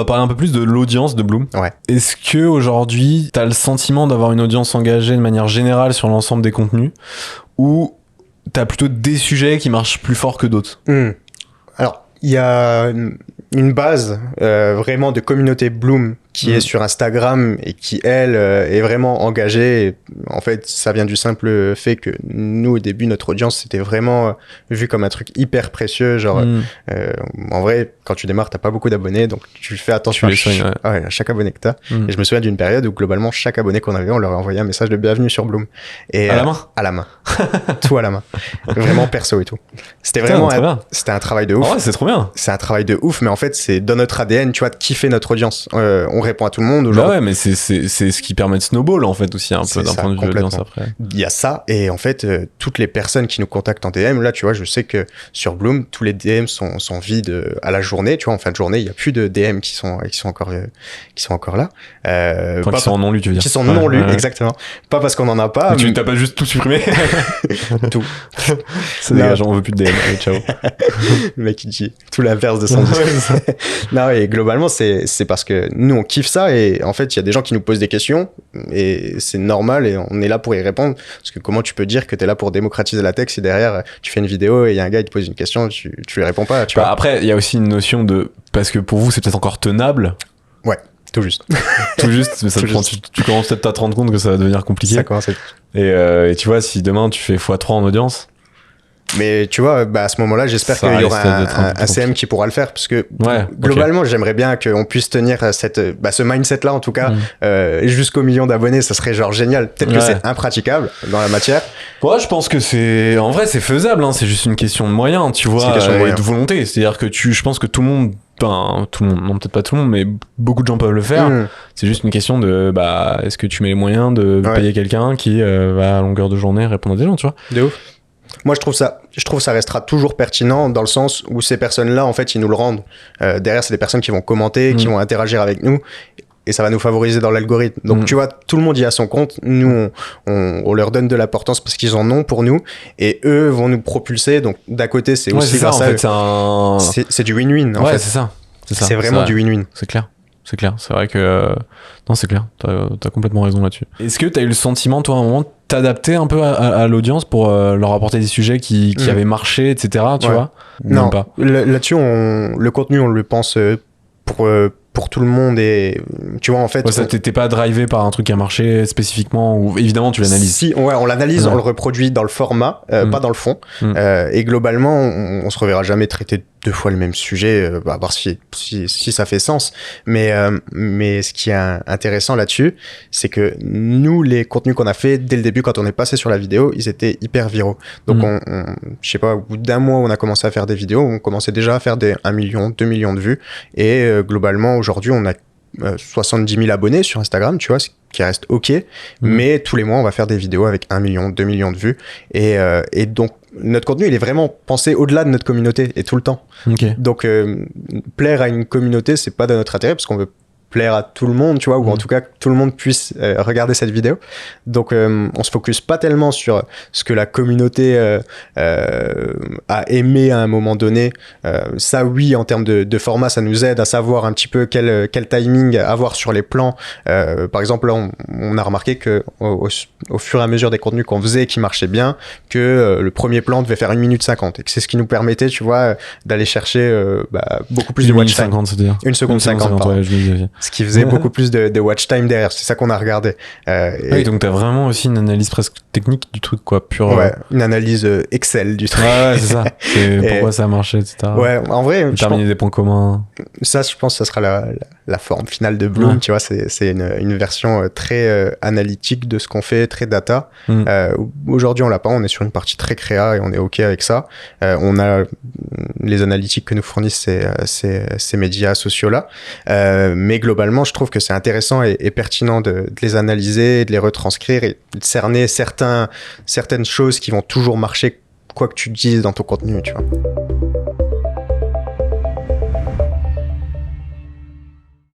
va parler un peu plus de l'audience de Bloom. Ouais. Est-ce que aujourd'hui, t'as le sentiment d'avoir une audience engagée de manière générale sur l'ensemble des contenus, ou t'as plutôt des sujets qui marchent plus fort que d'autres? Alors, il y a une base vraiment de communauté Bloom qui est sur Instagram et qui, elle, est vraiment engagée. Et, en fait, ça vient du simple fait que nous, au début, notre audience, c'était vraiment vu comme un truc hyper précieux. Genre, en vrai, quand tu démarres, t'as pas beaucoup d'abonnés, donc tu fais attention à chaque abonné que t'as. Et je me souviens d'une période où, globalement, chaque abonné qu'on avait, on leur envoyait un message de bienvenue sur Bloom. Et, à la main? À la main. Tout à la main. Vraiment perso et tout. C'était vraiment c'était un travail de ouf. Oh ouais, c'est trop bien. C'est un travail de ouf, mais en fait, c'est dans notre ADN, tu vois, de kiffer notre audience. On répond à tout le monde aujourd'hui. Bah ouais, mais c'est ce qui permet de snowball, en fait, aussi, un peu, d'un point de vue de l'audience après. Il y a ça, et en fait, toutes les personnes qui nous contactent en DM, là, tu vois, je sais que sur Bloom, tous les DM sont vides à la journée, tu vois, en fin de journée, il n'y a plus de DM qui sont encore là. Enfin, qui sont en non-lu, tu veux dire. Qui sont non-lus, exactement. Pas parce qu'on n'en a pas. Mais tu t'as pas juste tout supprimé? Tout. C'est dégageant, on veut plus de DM. Allez, ciao. Le mec, il dit tout l'inverse de son Non, et globalement, c'est parce que nous, on kiffe ça, et en fait, il y a des gens qui nous posent des questions, et c'est normal, et on est là pour y répondre. Parce que comment tu peux dire que t'es là pour démocratiser la tech si derrière, tu fais une vidéo et il y a un gars qui te pose une question, tu lui réponds pas, tu vois. Après, il y a aussi une notion de... Parce que pour vous, c'est peut-être encore tenable. Ouais, tout juste. Tout juste, mais ça tu commences peut-être à te rendre compte que ça va devenir compliqué. Ça commence à être... Et tu vois, si demain, tu fais x3 en audience... Mais tu vois, à ce moment-là, j'espère qu'il y aura un CM qui pourra le faire, parce que globalement, j'aimerais bien qu'on puisse tenir ce mindset-là, en tout cas, jusqu'au million d'abonnés. Ça serait genre génial. Peut-être que c'est impraticable dans la matière. Ouais, je pense que en vrai, c'est faisable, hein. C'est juste une question de moyens, tu vois, et de volonté. C'est-à-dire que je pense que tout le monde, non, peut-être pas tout le monde, mais beaucoup de gens peuvent le faire. C'est juste une question de, est-ce que tu mets les moyens de payer quelqu'un qui va à longueur de journée répondre à des gens, tu vois. De ouf. Moi, je trouve ça restera toujours pertinent dans le sens où ces personnes-là, en fait, ils nous le rendent. Derrière, c'est des personnes qui vont commenter, qui vont interagir avec nous, et ça va nous favoriser dans l'algorithme. Donc, tu vois, tout le monde y a son compte. Nous, on leur donne de l'importance parce qu'ils en ont pour nous, et eux vont nous propulser. Donc, d'à côté, c'est aussi grâce à eux. C'est du win-win, en fait. C'est ça. C'est vraiment du win-win. C'est clair. C'est clair, c'est vrai que... Non, c'est clair, t'as complètement raison là-dessus. Est-ce que t'as eu le sentiment, toi, à un moment, t'adapter un peu à l'audience pour leur apporter des sujets qui avaient marché, etc., tu vois? Non, pas. Là-dessus, le contenu, on le pense pour tout le monde, et tu vois, en fait... ça t'es pas drivé par un truc qui a marché spécifiquement, ou évidemment tu l'analyses? Si, on l'analyse, on le reproduit dans le format, pas dans le fond, et globalement, on se reverra jamais traiter 2 fois le même sujet, à voir si ça fait sens. Mais ce qui est intéressant là-dessus, c'est que nous, les contenus qu'on a fait dès le début, quand on est passé sur la vidéo, ils étaient hyper viraux. Donc, je sais pas, au bout d'1 mois, on a commencé à faire des vidéos, on commençait déjà à faire des 1 million, 2 millions de vues. Et globalement, aujourd'hui, on a 70 000 abonnés sur Instagram, tu vois, ce qui reste OK. Mais tous les mois, on va faire des vidéos avec 1 million, 2 millions de vues. Et donc, notre contenu, il est vraiment pensé au-delà de notre communauté, et tout le temps. Donc, plaire à une communauté, c'est pas de notre intérêt, parce qu'on veut plaire à tout le monde, tu vois, ou en tout cas que tout le monde puisse regarder cette vidéo. Donc on se focus pas tellement sur ce que la communauté a aimé à un moment donné. Ça, oui, en termes de format, ça nous aide à savoir un petit peu quel timing avoir sur les plans. Par exemple, là, on a remarqué que au fur et à mesure des contenus qu'on faisait qui marchaient bien, que le premier plan devait faire 1 minute 50, et que c'est ce qui nous permettait, tu vois, d'aller chercher beaucoup plus de watch time. 1 minute 50, c'est-à-dire 1 seconde 50, ouais, je me disais. Ce qui faisait beaucoup plus de watch time derrière. C'est ça qu'on a regardé. Oui, donc t'as vraiment aussi une analyse presque technique du truc, quoi, pure. Ouais, une analyse Excel du truc. Ouais, c'est ça. C'est pourquoi ça a marché, etc. Ouais, en vrai. Terminer des points communs. Ça, je pense que ça sera la forme finale de Bloom, tu vois. C'est une version très analytique de ce qu'on fait, très data. Aujourd'hui, on l'a pas. On est sur une partie très créa et on est OK avec ça. On a les analytiques que nous fournissent ces médias sociaux-là. Mais globalement, je trouve que c'est intéressant et pertinent de les analyser, de les retranscrire et de cerner certaines choses qui vont toujours marcher quoi que tu dises dans ton contenu, tu vois.